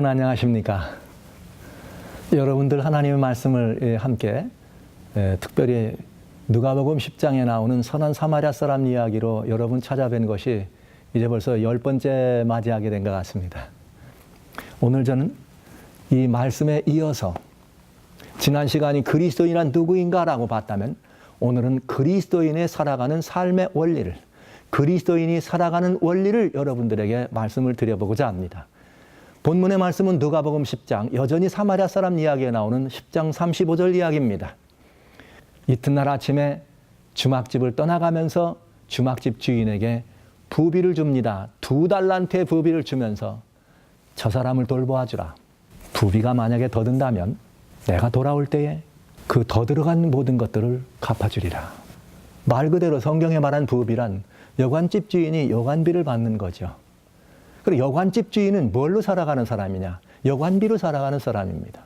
여러분 안녕하십니까? 여러분들 하나님의 말씀을 함께 특별히 누가복음 10장에 나오는 선한 사마리아 사람 이야기로 여러분 찾아뵌 것이 이제 벌써 10번째 맞이하게 된 것 같습니다. 오늘 저는 이 말씀에 이어서 지난 시간이 그리스도인이란 누구인가라고 봤다면 오늘은 그리스도인의 살아가는 삶의 원리를, 그리스도인이 살아가는 원리를 여러분들에게 말씀을 드려보고자 합니다. 본문의 말씀은 누가복음 10장, 여전히 사마리아 사람 이야기에 나오는 10장 35절 이야기입니다. 이튿날 아침에 주막집을 떠나가면서 주막집 주인에게 부비를 줍니다. 2달란트의 부비를 주면서 저 사람을 돌보아주라. 부비가 만약에 더 든다면 내가 돌아올 때에 그 더 들어간 모든 것들을 갚아주리라. 말 그대로 성경에 말한 부비란 여관집 주인이 여관비를 받는 거죠. 그리고 여관집 주인은 뭘로 살아가는 사람이냐? 여관비로 살아가는 사람입니다.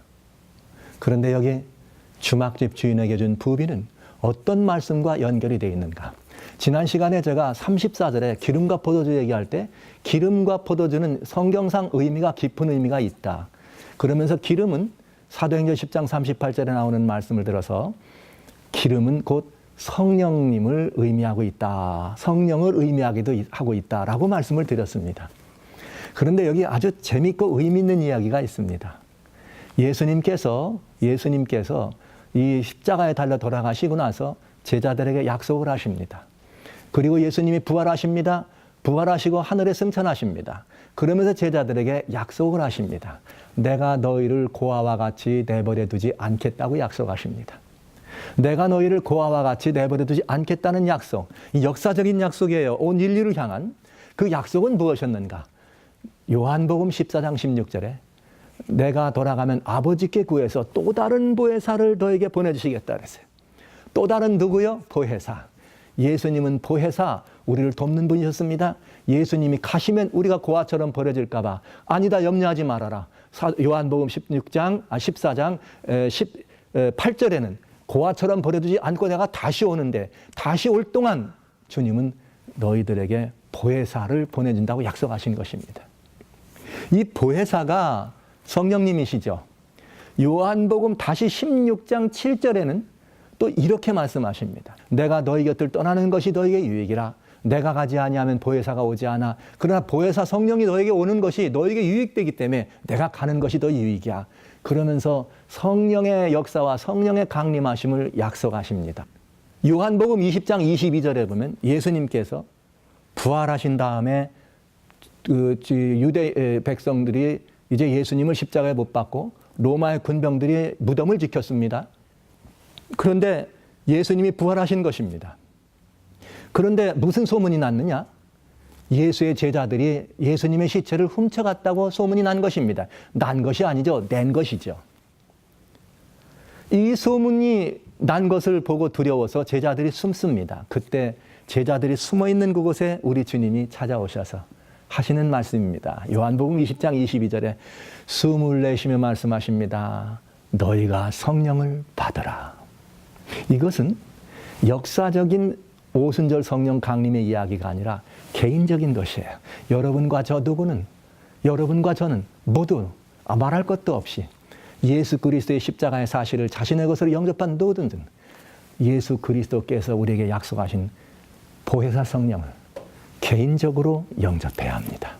그런데 여기 주막집 주인에게 준 부비는 어떤 말씀과 연결이 되어 있는가? 지난 시간에 제가 34절에 기름과 포도주 얘기할 때 기름과 포도주는 성경상 의미가 깊은 의미가 있다. 그러면서 기름은 사도행전 10장 38절에 나오는 말씀을 들어서 기름은 곧 성령님을 의미하고 있다. 성령을 의미하기도 하고 있다라고 말씀을 드렸습니다. 그런데 여기 아주 재밌고 의미 있는 이야기가 있습니다. 예수님께서 이 십자가에 달려 돌아가시고 나서 제자들에게 약속을 하십니다. 그리고 예수님이 부활하십니다. 부활하시고 하늘에 승천하십니다. 그러면서 제자들에게 약속을 하십니다. 내가 너희를 고아와 같이 내버려 두지 않겠다고 약속하십니다. 내가 너희를 고아와 같이 내버려 두지 않겠다는 약속, 이 역사적인 약속이에요. 온 인류를 향한 그 약속은 무엇이었는가? 요한복음 14장 16절에 내가 돌아가면 아버지께 구해서 또 다른 보혜사를 너에게 보내주시겠다 그랬어요. 또 다른 누구요? 보혜사. 예수님은 보혜사, 우리를 돕는 분이셨습니다. 예수님이 가시면 우리가 고아처럼 버려질까 봐 아니다, 염려하지 말아라. 요한복음 14장 18절에는 고아처럼 버려두지 않고 내가 다시 오는데 다시 올 동안 주님은 너희들에게 보혜사를 보내준다고 약속하신 것입니다. 이 보혜사가 성령님이시죠. 요한복음 다시 16장 7절에는 또 이렇게 말씀하십니다. 내가 너희 곁을 떠나는 것이 너희에게 유익이라. 내가 가지 아니하면 보혜사가 오지 않아. 그러나 보혜사 성령이 너에게 오는 것이 너에게 유익되기 때문에 내가 가는 것이 더 유익이야. 그러면서 성령의 역사와 성령의 강림하심을 약속하십니다. 요한복음 20장 22절에 보면 예수님께서 부활하신 다음에 유대 백성들이 이제 예수님을 십자가에 못 박고 로마의 군병들이 무덤을 지켰습니다. 그런데 예수님이 부활하신 것입니다. 그런데 무슨 소문이 났느냐? 예수의 제자들이 예수님의 시체를 훔쳐갔다고 소문이 난 것입니다. 난 것이 아니죠. 낸 것이죠. 이 소문이 난 것을 보고 두려워서 제자들이 숨습니다. 그때 제자들이 숨어있는 그곳에 우리 주님이 찾아오셔서 하시는 말씀입니다. 요한복음 20장 22절에 숨을 내쉬며 말씀하십니다. 너희가 성령을 받으라. 이것은 역사적인 오순절 성령 강림의 이야기가 아니라 개인적인 것이에요. 여러분과 저 누구는, 여러분과 저는 모두 말할 것도 없이 예수 그리스도의 십자가의 사실을 자신의 것으로 영접한 누구든지 예수 그리스도께서 우리에게 약속하신 보혜사 성령을 개인적으로 영접해야 합니다.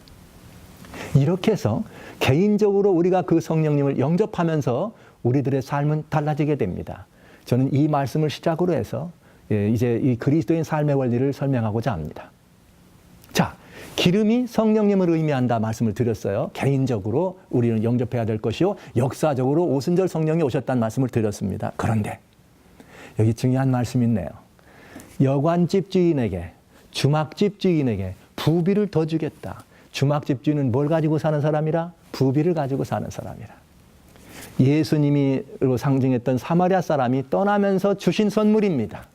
이렇게 해서 개인적으로 우리가 그 성령님을 영접하면서 우리들의 삶은 달라지게 됩니다. 저는 이 말씀을 시작으로 해서 이제 이 그리스도인 삶의 원리를 설명하고자 합니다. 자, 기름이 성령님을 의미한다 말씀을 드렸어요. 개인적으로 우리는 영접해야 될 것이요. 역사적으로 오순절 성령이 오셨다는 말씀을 드렸습니다. 그런데 여기 중요한 말씀이 있네요. 여관집 주인에게, 주막집 주인에게 부비를 더 주겠다. 주막집 주인은 뭘 가지고 사는 사람이라? 부비를 가지고 사는 사람이라. 예수님이로 상징했던 사마리아 사람이 떠나면서 주신 선물입니다.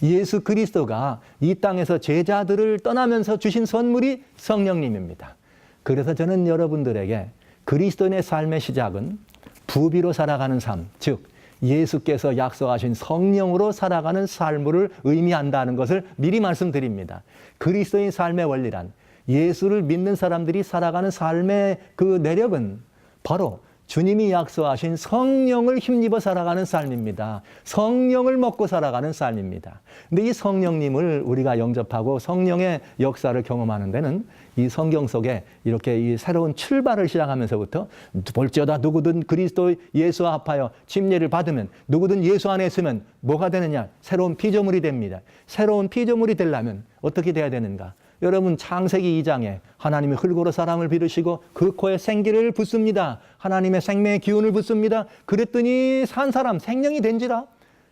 예수 그리스도가 이 땅에서 제자들을 떠나면서 주신 선물이 성령님입니다. 그래서 저는 여러분들에게 그리스도인의 삶의 시작은 부비로 살아가는 삶, 즉 예수께서 약속하신 성령으로 살아가는 삶을 의미한다는 것을 미리 말씀드립니다. 그리스도인 삶의 원리란 예수를 믿는 사람들이 살아가는 삶의 그 내력은 바로 주님이 약속하신 성령을 힘입어 살아가는 삶입니다. 성령을 먹고 살아가는 삶입니다. 근데 이 성령님을 우리가 영접하고 성령의 역사를 경험하는 데는 이 성경 속에 이렇게 이 새로운 출발을 시작하면서부터 볼지어다 누구든 그리스도 예수와 합하여 침례를 받으면 누구든 예수 안에 있으면 뭐가 되느냐? 새로운 피조물이 됩니다. 새로운 피조물이 되려면 어떻게 돼야 되는가? 여러분 창세기 2장에 하나님이 흙으로 사람을 기르시고 그 코에 생기를 붓습니다. 하나님의 생명의 기운을 붓습니다. 그랬더니 산 사람 생명이 된지라.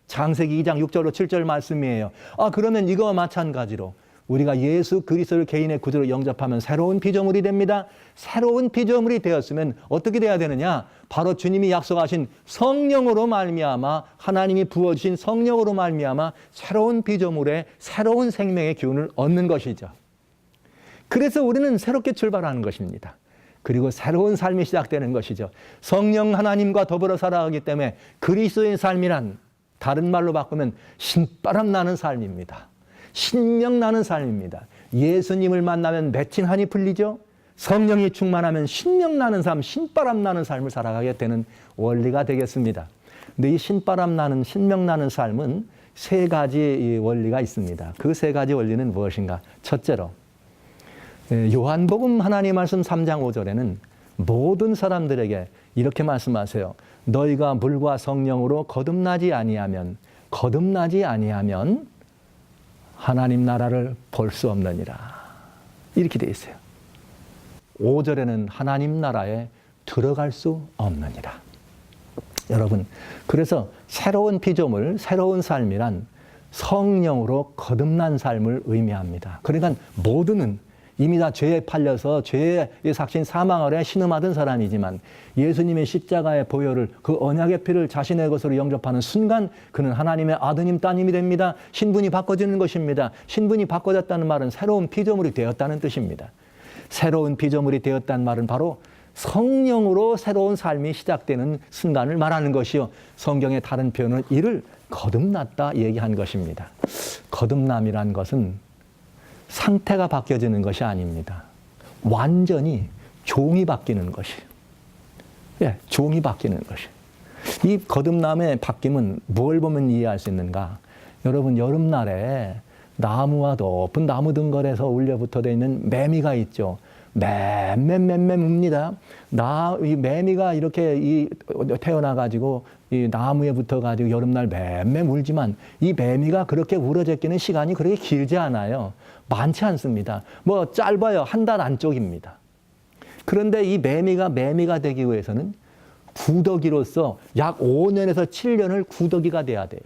창세기 2장 6절로 7절 말씀이에요. 그러면 이거와 마찬가지로 우리가 예수 그리스도를 개인의 구주로 영접하면 새로운 피조물이 됩니다. 새로운 피조물이 되었으면 어떻게 돼야 되느냐? 바로 주님이 약속하신 성령으로 말미암아 하나님이 부어주신 성령으로 말미암아 새로운 피조물의 새로운 생명의 기운을 얻는 것이죠. 그래서 우리는 새롭게 출발하는 것입니다. 그리고 새로운 삶이 시작되는 것이죠. 성령 하나님과 더불어 살아가기 때문에 그리스도의 삶이란 다른 말로 바꾸면 신바람 나는 삶입니다. 신명 나는 삶입니다. 예수님을 만나면 맺힌 한이 풀리죠. 성령이 충만하면 신명 나는 삶, 신바람 나는 삶을 살아가게 되는 원리가 되겠습니다. 근데 이 신바람 나는, 신명 나는 삶은 세 가지 원리가 있습니다. 그 세 가지 원리는 무엇인가? 첫째로 요한복음 하나님 말씀 3장 5절에는 모든 사람들에게 이렇게 말씀하세요. 너희가 물과 성령으로 거듭나지 아니하면 하나님 나라를 볼 수 없느니라. 이렇게 되어 있어요. 5절에는 하나님 나라에 들어갈 수 없느니라. 여러분, 그래서 새로운 피조물, 새로운 삶이란 성령으로 거듭난 삶을 의미합니다. 그러니까 모두는 이미 다 죄에 팔려서 죄의 삭신 사망 아래 신음하던 사람이지만 예수님의 십자가의 보혈을 그 언약의 피를 자신의 것으로 영접하는 순간 그는 하나님의 아드님 따님이 됩니다. 신분이 바꿔지는 것입니다. 신분이 바꿔졌다는 말은 새로운 피조물이 되었다는 뜻입니다. 새로운 피조물이 되었다는 말은 바로 성령으로 새로운 삶이 시작되는 순간을 말하는 것이요. 성경의 다른 표현은 이를 거듭났다 얘기한 것입니다. 거듭남이란 것은 상태가 바뀌어지는 것이 아닙니다. 완전히 종이 바뀌는 것이에요. 종이 바뀌는 것이에요. 이 거듭남의 바뀜은 뭘 보면 이해할 수 있는가? 여러분, 여름날에 나무와 높은 나무 등걸에서 울려붙어 있는 매미가 있죠. 웁니다. 이 매미가 이렇게 태어나가지고 이 나무에 붙어가지고 여름날 울지만 이 매미가 그렇게 울어제끼는 시간이 그렇게 길지 않아요. 많지 않습니다. 짧아요. 한 달 안쪽입니다. 그런데 이 매미가 되기 위해서는 구더기로서 약 5년에서 7년을 구더기가 돼야 돼요.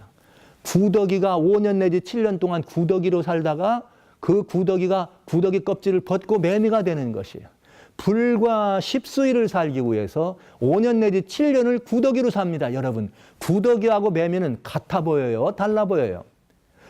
구더기가 5년 내지 7년 동안 구더기로 살다가 그 구더기 껍질을 벗고 매미가 되는 것이에요. 불과 십수일을 살기 위해서 5년 내지 7년을 구더기로 삽니다. 여러분, 구더기하고 매미는 같아 보여요? 달라 보여요?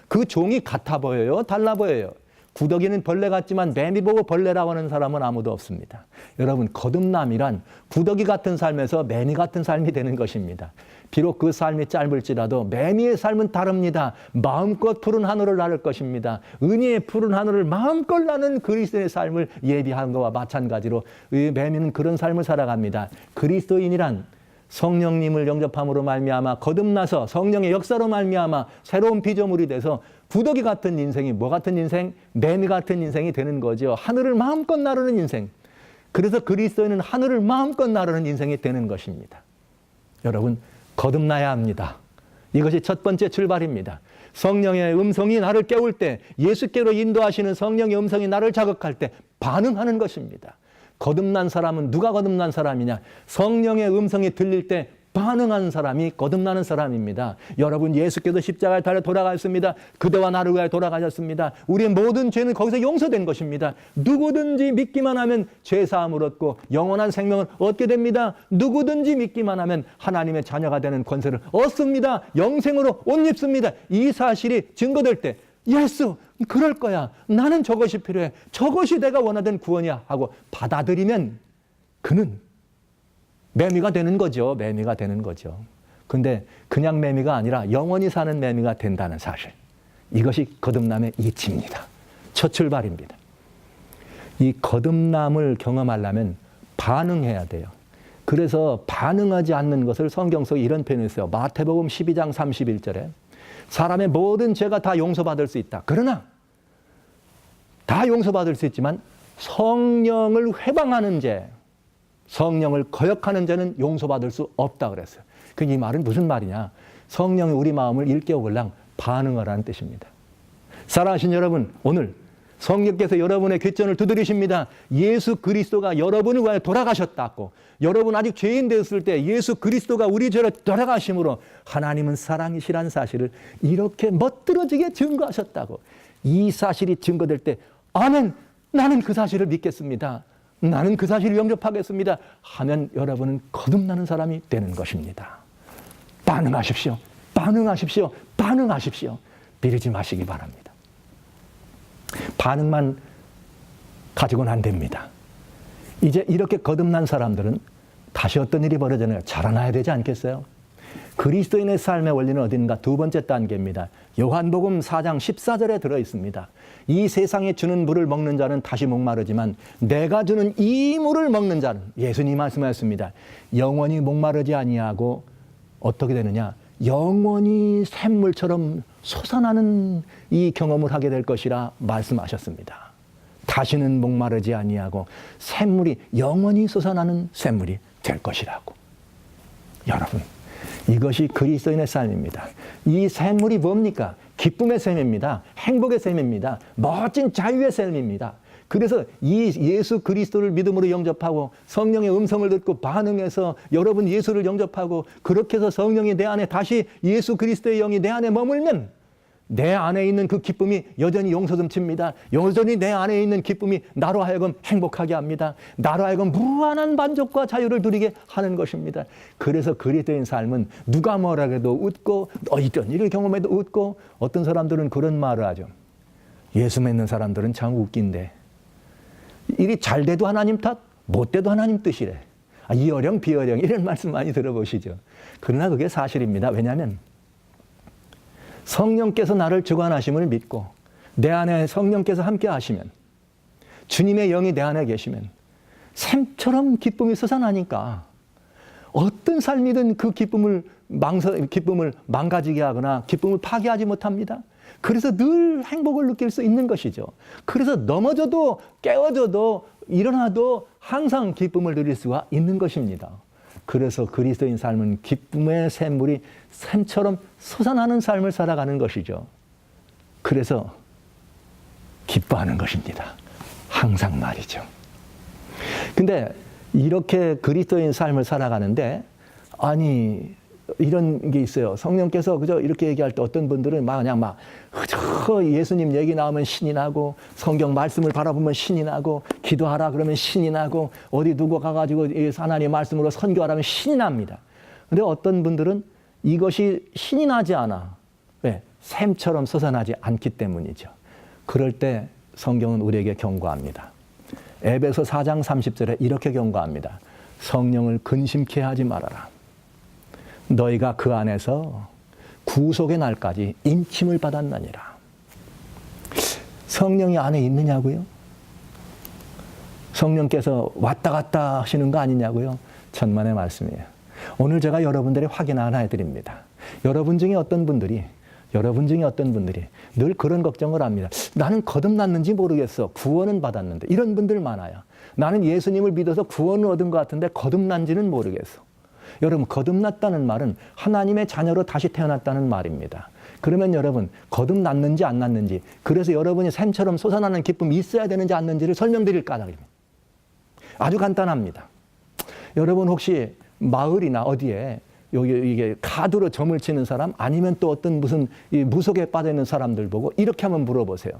그 종이 같아 보여요? 달라 보여요? 구더기는 벌레 같지만 매미 보고 벌레라고 하는 사람은 아무도 없습니다. 여러분, 거듭남이란 구더기 같은 삶에서 매미 같은 삶이 되는 것입니다. 비록 그 삶이 짧을지라도 매미의 삶은 다릅니다. 마음껏 푸른 하늘을 나를 것입니다. 은혜의 푸른 하늘을 마음껏 나는 그리스도의 삶을 예비한 것과 마찬가지로 매미는 그런 삶을 살아갑니다. 그리스도인이란 성령님을 영접함으로 말미암아 거듭나서 성령의 역사로 말미암아 새로운 피조물이 돼서 구더기 같은 인생이 뭐 같은 인생? 매미 같은 인생이 되는 거죠. 하늘을 마음껏 나르는 인생. 그래서 그리스도인은 하늘을 마음껏 나르는 인생이 되는 것입니다. 여러분, 거듭나야 합니다. 이것이 첫 번째 출발입니다. 성령의 음성이 나를 깨울 때, 예수께로 인도하시는 성령의 음성이 나를 자극할 때 반응하는 것입니다. 거듭난 사람은 누가 거듭난 사람이냐? 성령의 음성이 들릴 때 반응하는 사람이 거듭나는 사람입니다. 여러분, 예수께서 십자가에 달려 돌아가셨습니다. 그대와 나를 위하여 돌아가셨습니다. 우리의 모든 죄는 거기서 용서된 것입니다. 누구든지 믿기만 하면 죄사함을 얻고 영원한 생명을 얻게 됩니다. 누구든지 믿기만 하면 하나님의 자녀가 되는 권세를 얻습니다. 영생으로 옷 입습니다. 이 사실이 증거될 때 예수, 그럴 거야. 나는 저것이 필요해. 저것이 내가 원하던 구원이야 하고 받아들이면 그는 매미가 되는 거죠. 매미가 되는 거죠. 근데 그냥 매미가 아니라 영원히 사는 매미가 된다는 사실. 이것이 거듭남의 이치입니다. 첫 출발입니다. 이 거듭남을 경험하려면 반응해야 돼요. 그래서 반응하지 않는 것을 성경 속에 이런 표현을 써요. 마태복음 12장 31절에 사람의 모든 죄가 다 용서받을 수 있다. 그러나 다 용서받을 수 있지만 성령을 회방하는 죄, 성령을 거역하는 죄는 용서받을 수 없다 그랬어요. 이 말은 무슨 말이냐? 성령이 우리 마음을 일깨우걸랑 반응하라는 뜻입니다. 사랑하신 여러분, 오늘 성령께서 여러분의 귓전을 두드리십니다. 예수 그리스도가 여러분을 위하여 돌아가셨다고. 여러분 아직 죄인 되었을 때 예수 그리스도가 우리 죄를 돌아가심으로 하나님은 사랑이시라는 사실을 이렇게 멋들어지게 증거하셨다고. 이 사실이 증거될 때 아멘, 나는 그 사실을 믿겠습니다. 나는 그 사실을 영접하겠습니다. 하면 여러분은 거듭나는 사람이 되는 것입니다. 반응하십시오. 반응하십시오. 반응하십시오. 미루지 마시기 바랍니다. 반응만 가지고는 안 됩니다. 이제 이렇게 거듭난 사람들은 다시 어떤 일이 벌어지나요? 자라나야 되지 않겠어요? 그리스도인의 삶의 원리는 어딘가? 두 번째 단계입니다. 요한복음 4장 14절에 들어있습니다. 이 세상에 주는 물을 먹는 자는 다시 목마르지만 내가 주는 이 물을 먹는 자는, 예수님이 말씀하셨습니다. 영원히 목마르지 아니하고 어떻게 되느냐? 영원히 샘물처럼 솟아나는 이 경험을 하게 될 것이라 말씀하셨습니다. 다시는 목마르지 아니하고 샘물이 영원히 솟아나는 샘물이 될 것이라고. 여러분, 이것이 그리스도인의 삶입니다. 이 샘물이 뭡니까? 기쁨의 샘입니다. 행복의 샘입니다. 멋진 자유의 샘입니다. 그래서 이 예수 그리스도를 믿음으로 영접하고 성령의 음성을 듣고 반응해서 여러분 예수를 영접하고 그렇게 해서 성령이 내 안에 다시 예수 그리스도의 영이 내 안에 머물면 내 안에 있는 그 기쁨이 여전히 용서듬칩니다. 여전히 내 안에 있는 기쁨이 나로 하여금 행복하게 합니다. 나로 하여금 무한한 만족과 자유를 누리게 하는 것입니다. 그래서 그리스도인 삶은 누가 뭐라 해도 웃고 이런 일을 경험해도 웃고, 어떤 사람들은 그런 말을 하죠. 예수 믿는 사람들은 참 웃긴데 일이 잘 돼도 하나님 탓, 못 돼도 하나님 뜻이래. 이어령 비어령 이런 말씀 많이 들어보시죠. 그러나 그게 사실입니다. 왜냐하면 성령께서 나를 주관하심을 믿고 내 안에 성령께서 함께 하시면, 주님의 영이 내 안에 계시면 샘처럼 기쁨이 솟아나니까 어떤 삶이든 그 기쁨을 망가지게 하거나 기쁨을 파괴하지 못합니다. 그래서 늘 행복을 느낄 수 있는 것이죠. 그래서 넘어져도 깨어져도 일어나도 항상 기쁨을 누릴 수가 있는 것입니다. 그래서 그리스도인 삶은 기쁨의 샘물이 샘처럼 솟아나는 삶을 살아가는 것이죠. 그래서 기뻐하는 것입니다. 항상 말이죠. 근데 이렇게 그리스도인 삶을 살아가는데, 아니 이런 게 있어요. 성령께서 그저 이렇게 얘기할 때 어떤 분들은 그냥 예수님 얘기 나오면 신이 나고, 성경 말씀을 바라보면 신이 나고, 기도하라 그러면 신이 나고, 어디 누구 가가지고 하나님의 말씀으로 선교하라면 신이 납니다. 근데 어떤 분들은 이것이 신이 나지 않아. 왜? 샘처럼 솟아나지 않기 때문이죠. 그럴 때 성경은 우리에게 경고합니다. 에베소 4장 30절에 이렇게 경고합니다. 성령을 근심케 하지 말아라. 너희가 그 안에서 구속의 날까지 인침을 받았느니라. 성령이 안에 있느냐고요? 성령께서 왔다 갔다 하시는 거 아니냐고요? 천만의 말씀이에요. 오늘 제가 여러분들이 확인 하나 해드립니다. 여러분 중에 어떤 분들이 늘 그런 걱정을 합니다. 나는 거듭났는지 모르겠어. 구원은 받았는데. 이런 분들 많아요. 나는 예수님을 믿어서 구원을 얻은 것 같은데 거듭난지는 모르겠어. 여러분, 거듭났다는 말은 하나님의 자녀로 다시 태어났다는 말입니다. 그러면 여러분, 거듭났는지 안 났는지, 그래서 여러분이 샘처럼 솟아나는 기쁨이 있어야 되는지 않는지를 설명드릴 까닭입니다. 아주 간단합니다. 여러분 혹시 마을이나 어디에 이게 카드로 점을 치는 사람, 아니면 또 어떤 무슨 무속에 빠져있는 사람들 보고 이렇게 한번 물어보세요.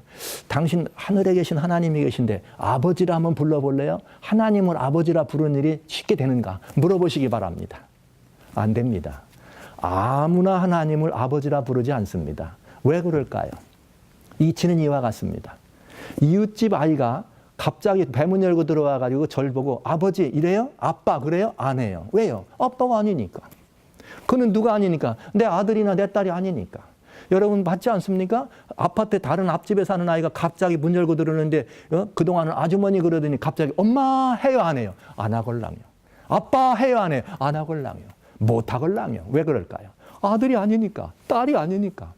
당신 하늘에 계신 하나님이 계신데 아버지라 한번 불러볼래요? 하나님을 아버지라 부르는 일이 쉽게 되는가? 물어보시기 바랍니다. 안 됩니다. 아무나 하나님을 아버지라 부르지 않습니다. 왜 그럴까요? 이치는 이와 같습니다. 이웃집 아이가 갑자기 배문 열고 들어와가지고 절 보고 아버지 이래요? 아빠 그래요? 안 해요. 왜요? 아빠가 아니니까. 그는 누가 아니니까? 내 아들이나 내 딸이 아니니까. 여러분 맞지 않습니까? 아파트 다른 앞집에 사는 아이가 갑자기 문 열고 들어오는데 그동안은 아주머니 그러더니 갑자기 엄마 해요? 안 해요? 안 하걸랑요. 아빠 해요, 안 해요? 안 하걸랑요. 못 하걸랑요. 왜 그럴까요? 아들이 아니니까, 딸이 아니니까.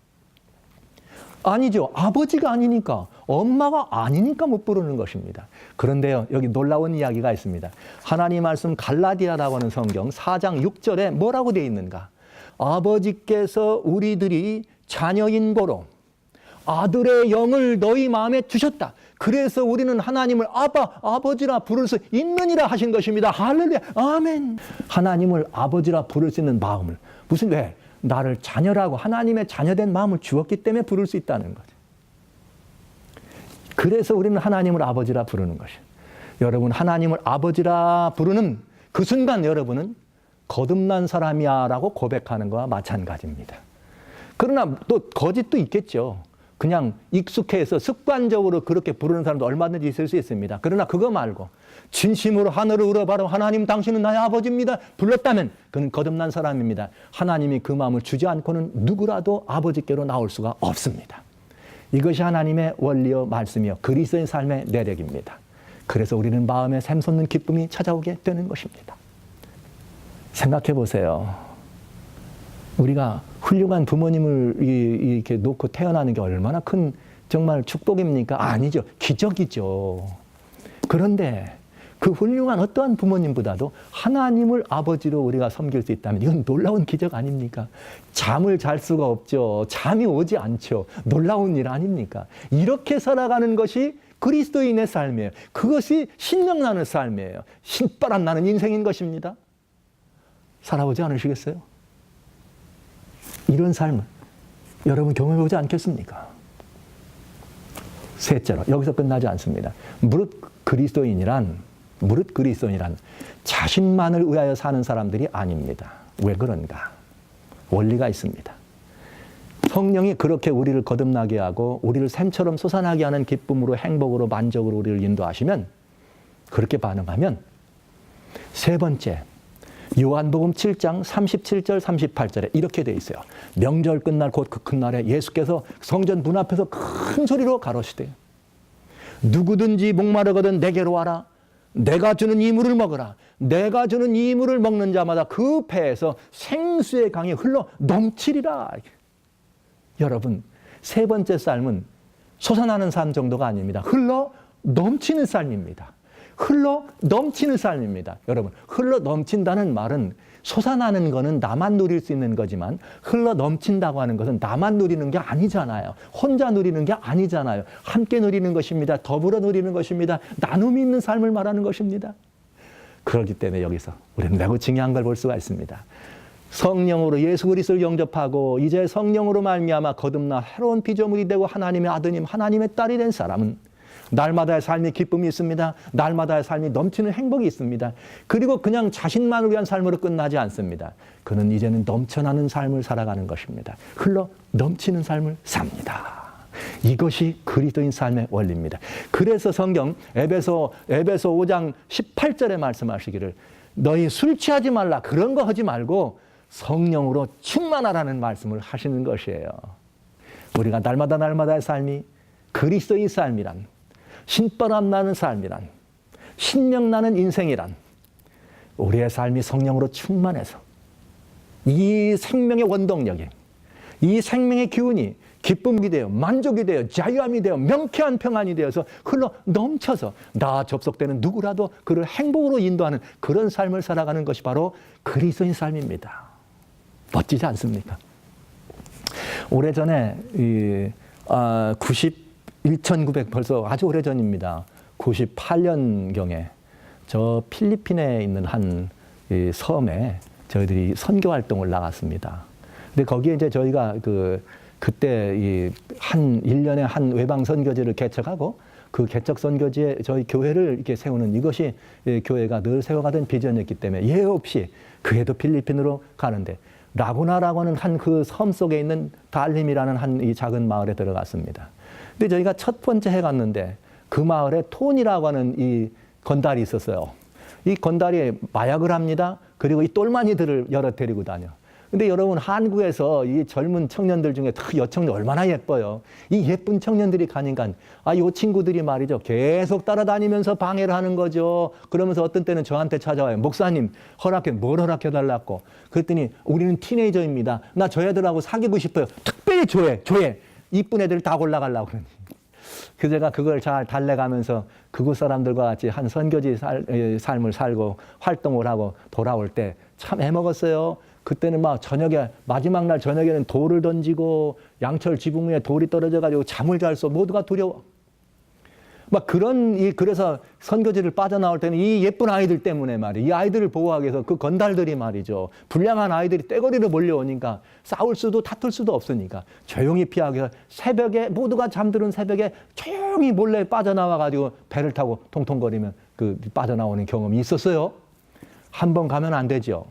아니죠. 아버지가 아니니까, 엄마가 아니니까 못 부르는 것입니다. 그런데요, 여기 놀라운 이야기가 있습니다. 하나님 말씀 갈라디아라고 하는 성경 4장 6절에 뭐라고 되어 있는가? 아버지께서 우리들이 자녀인 고로 아들의 영을 너희 마음에 주셨다. 그래서 우리는 하나님을 아빠, 아버지라 부를 수 있느니라 하신 것입니다. 할렐루야, 아멘. 하나님을 아버지라 부를 수 있는 마음을, 무슨, 왜? 나를 자녀라고 하나님의 자녀된 마음을 주었기 때문에 부를 수 있다는 거죠. 그래서 우리는 하나님을 아버지라 부르는 것이에요. 여러분, 하나님을 아버지라 부르는 그 순간 여러분은 거듭난 사람이야 라고 고백하는 거와 마찬가지입니다. 그러나 또 거짓도 있겠죠. 그냥 익숙해서 습관적으로 그렇게 부르는 사람도 얼마든지 있을 수 있습니다. 그러나 그거 말고 진심으로 하늘을 우러바라 하나님 당신은 나의 아버지입니다 불렀다면 그는 거듭난 사람입니다. 하나님이 그 마음을 주지 않고는 누구라도 아버지께로 나올 수가 없습니다. 이것이 하나님의 원리요 말씀이요 그리스도의 삶의 내력입니다. 그래서 우리는 마음에 샘솟는 기쁨이 찾아오게 되는 것입니다. 생각해 보세요. 우리가 훌륭한 부모님을 이렇게 놓고 태어나는 게 얼마나 큰 정말 축복입니까? 아니죠. 기적이죠. 그런데 그 훌륭한 어떠한 부모님보다도 하나님을 아버지로 우리가 섬길 수 있다면 이건 놀라운 기적 아닙니까? 잠을 잘 수가 없죠. 잠이 오지 않죠. 놀라운 일 아닙니까? 이렇게 살아가는 것이 그리스도인의 삶이에요. 그것이 신명나는 삶이에요. 신바람 나는 인생인 것입니다. 살아보지 않으시겠어요? 이런 삶을 여러분 경험해보지 않겠습니까? 셋째로, 여기서 끝나지 않습니다. 무릇 그리스도인이란 자신만을 위하여 사는 사람들이 아닙니다. 왜 그런가? 원리가 있습니다. 성령이 그렇게 우리를 거듭나게 하고 우리를 샘처럼 솟아나게 하는 기쁨으로 행복으로 만족으로 우리를 인도하시면, 그렇게 반응하면 세 번째, 요한복음 7장 37절 38절에 이렇게 돼 있어요. 명절 끝날 곧 그 큰 날에 예수께서 성전 문 앞에서 큰 소리로 가로시되 누구든지 목마르거든 내게로 와라. 내가 주는 이 물을 먹으라. 내가 주는 이 물을 먹는 자마다 그 배에서 생수의 강이 흘러 넘치리라. 여러분, 세 번째 삶은 솟아나는 삶 정도가 아닙니다. 흘러 넘치는 삶입니다. 흘러 넘치는 삶입니다. 여러분, 흘러 넘친다는 말은 솟아나는 거는 나만 누릴 수 있는 거지만 흘러 넘친다고 하는 것은 나만 누리는 게 아니잖아요. 혼자 누리는 게 아니잖아요. 함께 누리는 것입니다. 더불어 누리는 것입니다. 나눔이 있는 삶을 말하는 것입니다. 그렇기 때문에 여기서 우리는 매우 중요한 걸 볼 수가 있습니다. 성령으로 예수 그리스도를 영접하고 이제 성령으로 말미암아 거듭나 새로운 피조물이 되고 하나님의 아드님, 하나님의 딸이 된 사람은 날마다의 삶의 기쁨이 있습니다. 날마다의 삶이 넘치는 행복이 있습니다. 그리고 그냥 자신만을 위한 삶으로 끝나지 않습니다. 그는 이제는 넘쳐나는 삶을 살아가는 것입니다. 흘러 넘치는 삶을 삽니다. 이것이 그리스도인 삶의 원리입니다. 그래서 성경 에베소 5장 18절에 말씀하시기를 너희 술 취하지 말라, 그런 거 하지 말고 성령으로 충만하라는 말씀을 하시는 것이에요. 우리가 날마다의 삶이 그리스도인 삶이란, 신바람 나는 삶이란, 신명 나는 인생이란, 우리의 삶이 성령으로 충만해서 이 생명의 원동력이, 이 생명의 기운이 기쁨이 되어 만족이 되어 자유함이 되어 명쾌한 평안이 되어서 흘러 넘쳐서 나 접속되는 누구라도 그를 행복으로 인도하는 그런 삶을 살아가는 것이 바로 그리스도인 삶입니다. 멋지지 않습니까? 오래전에 1900 벌써 아주 오래전입니다. 98년경에 저 필리핀에 있는 한 섬에 저희들이 선교 활동을 나갔습니다. 근데 거기에 이제 저희가 그때 한 1년에 한 외방 선교지를 개척하고 그 개척 선교지에 저희 교회를 이렇게 세우는, 이것이 교회가 늘 세워가던 비전이었기 때문에 예외 없이 그해도 필리핀으로 가는데 라구나라고 하는 한 그 섬 속에 있는 달림이라는 한 이 작은 마을에 들어갔습니다. 근데 저희가 첫 번째 해 갔는데 그 마을에 톤이라고 하는 이 건달이 있었어요. 이 건달이 마약을 합니다. 그리고 이 똘마니들을 여러 데리고 다녀. 근데 여러분, 한국에서 이 젊은 청년들 중에 특히 여청년 얼마나 예뻐요. 이 예쁜 청년들이 가니까 요 친구들이 말이죠. 계속 따라다니면서 방해를 하는 거죠. 그러면서 어떤 때는 저한테 찾아와요. 목사님, 뭘 허락해달라고. 그랬더니 우리는 티네이저입니다. 나 저 애들하고 사귀고 싶어요. 특별히 조회. 이쁜 애들 다 골라가려고 그러니. 그 제가 그걸 잘 달래가면서 그곳 사람들과 같이 한 선교지 삶을 살고 활동을 하고 돌아올 때 참 해먹었어요. 그때는 막 저녁에, 마지막 날 저녁에는 돌을 던지고 양철 지붕 위에 돌이 떨어져가지고 잠을 잘 수, 모두가 두려워. 막 그래서 선교지를 빠져나올 때는 이 예쁜 아이들 때문에 말이에요. 이 아이들을 보호하기 위해서 그 건달들이 말이죠. 불량한 아이들이 떼거리로 몰려오니까 싸울 수도 다툴 수도 없으니까 조용히 피하기 위해서 새벽에, 모두가 잠드는 새벽에 조용히 몰래 빠져나와가지고 배를 타고 통통거리면 빠져나오는 경험이 있었어요. 한 번 가면 안 되죠.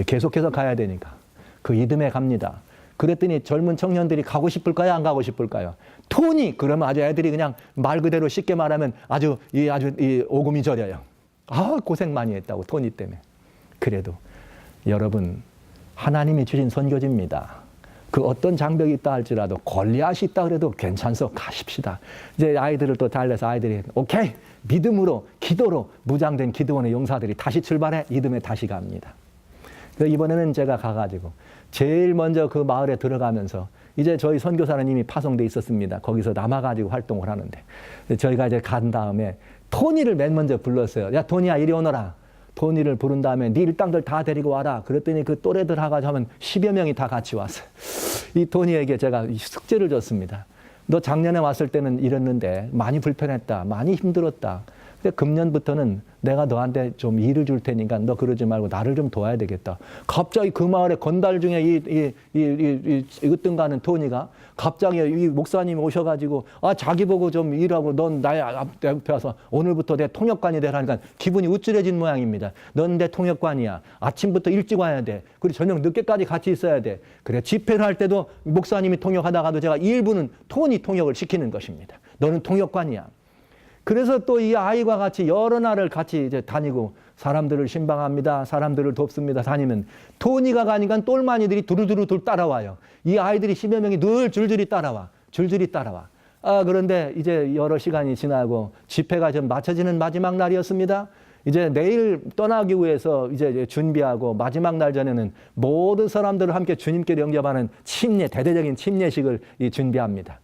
계속해서 가야 되니까. 그 이듬해 갑니다. 그랬더니 젊은 청년들이 가고 싶을까요? 안 가고 싶을까요? 토니! 그러면 아주 애들이 그냥 말 그대로 쉽게 말하면 아주 오금이 저려요. 고생 많이 했다고, 토니 때문에. 그래도 여러분, 하나님이 주신 선교지입니다. 그 어떤 장벽이 있다 할지라도 골리앗이 있다 그래도 괜찮소. 가십시다. 이제 아이들을 또 달래서 아이들이 오케이! 믿음으로, 기도로 무장된 기도원의 용사들이 다시 출발해 이듬해 다시 갑니다. 이번에는 제가 가가지고 제일 먼저 그 마을에 들어가면서 이제 저희 선교사는 이미 파송돼 있었습니다. 거기서 남아가지고 활동을 하는데 저희가 이제 간 다음에 토니를 맨 먼저 불렀어요. 야, 토니야, 이리 오너라. 토니를 부른 다음에 네 일당들 다 데리고 와라. 그랬더니 그 또래들 하가지고 하면 10여 명이 다 같이 왔어요. 이 토니에게 제가 숙제를 줬습니다. 너 작년에 왔을 때는 이랬는데 많이 불편했다. 많이 힘들었다. 근데 금년부터는 내가 너한테 좀 일을 줄 테니까 너 그러지 말고 나를 좀 도와야 되겠다. 갑자기 그 마을에 건달 중에 으뜸가는 토니가 갑자기 이 목사님이 오셔가지고 자기 보고 좀 일하고 넌 나의 앞에 와서 오늘부터 내 통역관이 되라니까 기분이 우쭐해진 모양입니다. 넌 내 통역관이야. 아침부터 일찍 와야 돼. 그리고 저녁 늦게까지 같이 있어야 돼. 그래, 집회를 할 때도 목사님이 통역하다가도 제가 일부는 토니 통역을 시키는 것입니다. 너는 통역관이야. 그래서 또 이 아이와 같이 여러 날을 같이 이제 다니고 사람들을 신방합니다. 사람들을 돕습니다. 다니면 토니가 가니까 똘마니들이 두루두루 따라와요. 이 아이들이 10여 명이 늘 줄줄이 따라와. 그런데 이제 여러 시간이 지나고 집회가 좀 마쳐지는 마지막 날이었습니다. 이제 내일 떠나기 위해서 이제 준비하고 마지막 날 전에는 모든 사람들을 함께 주님께 영접하는 침례, 대대적인 침례식을 준비합니다.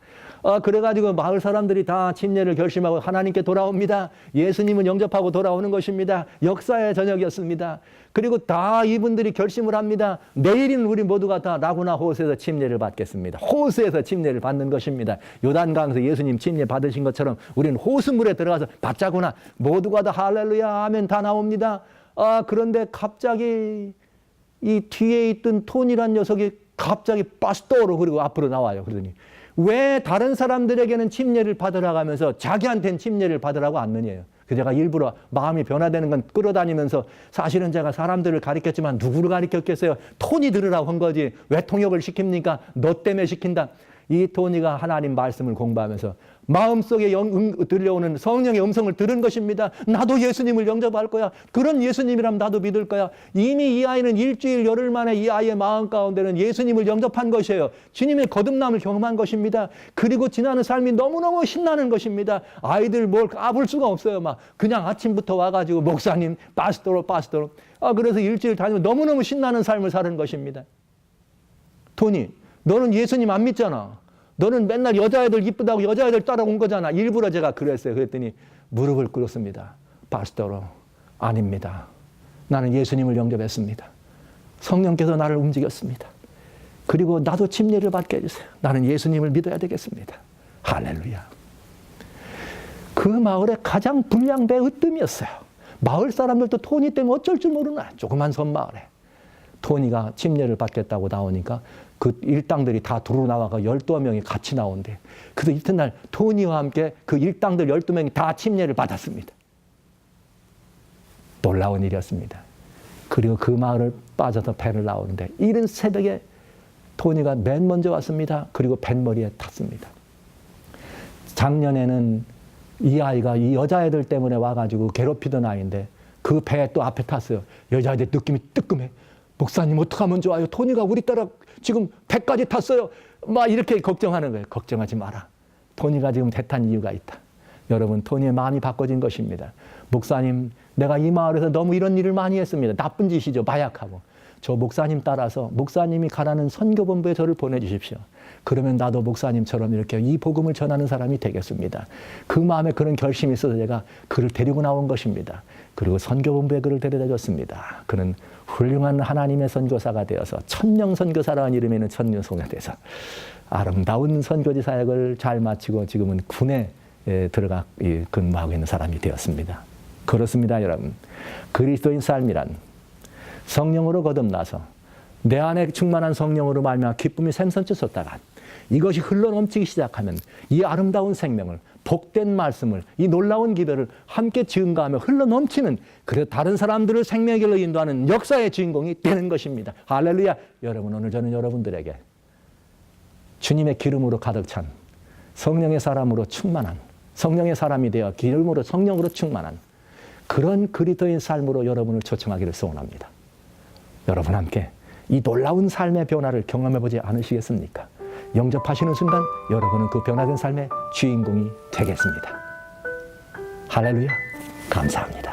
그래가지고 마을 사람들이 다 침례를 결심하고 하나님께 돌아옵니다. 예수님을 영접하고 돌아오는 것입니다. 역사의 저녁이었습니다. 그리고 다 이분들이 결심을 합니다. 내일은 우리 모두가 다 라구나 호수에서 침례를 받겠습니다. 호수에서 침례를 받는 것입니다. 요단강에서 예수님 침례 받으신 것처럼 우리는 호수물에 들어가서 받자구나. 모두가 다 할렐루야 아멘 다 나옵니다. 그런데 갑자기 이 뒤에 있던 톤이란 녀석이 갑자기 빠스토로 그리고 앞으로 나와요. 그러더니 왜 다른 사람들에게는 침례를 받으라고 하면서 자기한테는 침례를 받으라고 않느냐요. 제가 일부러 마음이 변화되는 건 끌어다니면서 사실은 제가 사람들을 가르쳤지만 누구를 가르쳤겠어요. 토니 들으라고 한 거지. 왜 통역을 시킵니까? 너 때문에 시킨다. 이 토니가 하나님 말씀을 공부하면서 마음속에 들려오는 성령의 음성을 들은 것입니다. 나도 예수님을 영접할 거야. 그런 예수님이라면 나도 믿을 거야. 이미 이 아이는 일주일 열흘 만에 이 아이의 마음 가운데는 예수님을 영접한 것이에요. 주님의 거듭남을 경험한 것입니다. 그리고 지나는 삶이 너무너무 신나는 것입니다. 아이들 뭘 까불 수가 없어요. 막 그냥 아침부터 와가지고 목사님 파스토로. 그래서 일주일 다니면 너무너무 신나는 삶을 사는 것입니다. 토니, 너는 예수님 안 믿잖아. 너는 맨날 여자애들 이쁘다고 여자애들 따라온 거잖아. 일부러 제가 그랬어요. 그랬더니 무릎을 꿇었습니다. 파스토로, 아닙니다. 나는 예수님을 영접했습니다. 성령께서 나를 움직였습니다. 그리고 나도 침례를 받게 해주세요. 나는 예수님을 믿어야 되겠습니다. 할렐루야. 그 마을의 가장 불량배 으뜸이었어요. 마을 사람들도 토니 때문에 어쩔 줄 모르나. 조그만 섬마을에. 토니가 침례를 받겠다고 나오니까 그 일당들이 다 두루 나와가 12명이 같이 나온대. 그래서 이튿날 토니와 함께 그 일당들 12명이 다 침례를 받았습니다. 놀라운 일이었습니다. 그리고 그 마을을 빠져서 배를 나오는데 이른 새벽에 토니가 맨 먼저 왔습니다. 그리고 뱃머리에 탔습니다. 작년에는 이 아이가 이 여자애들 때문에 와가지고 괴롭히던 아이인데 그 배에 또 앞에 탔어요. 여자애들 느낌이 뜨끔해. 목사님 어떡하면 좋아요? 토니가 우리 따라 지금 배까지 탔어요. 막 이렇게 걱정하는 거예요. 걱정하지 마라. 토니가 지금 배 탄 이유가 있다. 여러분, 토니의 마음이 바꿔진 것입니다. 목사님, 내가 이 마을에서 너무 이런 일을 많이 했습니다. 나쁜 짓이죠. 마약하고. 저 목사님 따라서 목사님이 가라는 선교본부에 저를 보내주십시오. 그러면 나도 목사님처럼 이렇게 이 복음을 전하는 사람이 되겠습니다. 그 마음에 그런 결심이 있어서 제가 그를 데리고 나온 것입니다. 그리고 선교본부에 그를 데려다 줬습니다. 그는 훌륭한 하나님의 선교사가 되어서 천령 선교사라는 이름에는 천령 선교사가 돼서 아름다운 선교지 사역을 잘 마치고 지금은 군에 들어가 근무하고 있는 사람이 되었습니다. 그렇습니다, 여러분. 그리스도인 삶이란 성령으로 거듭나서 내 안에 충만한 성령으로 말미암아 기쁨이 샘솟쳐 솟다가 이것이 흘러넘치기 시작하면 이 아름다운 생명을, 복된 말씀을, 이 놀라운 기별을 함께 증가하며 흘러넘치는, 그래서 다른 사람들을 생명의 길로 인도하는 역사의 주인공이 되는 것입니다. 할렐루야. 여러분, 오늘 저는 여러분들에게 주님의 기름으로 가득 찬 성령의 사람으로 충만한, 성령의 사람이 되어 기름으로 성령으로 충만한 그런 그리스도인 삶으로 여러분을 초청하기를 소원합니다. 여러분 함께 이 놀라운 삶의 변화를 경험해보지 않으시겠습니까? 영접하시는 순간 여러분은 그 변화된 삶의 주인공이 되겠습니다. 할렐루야. 감사합니다.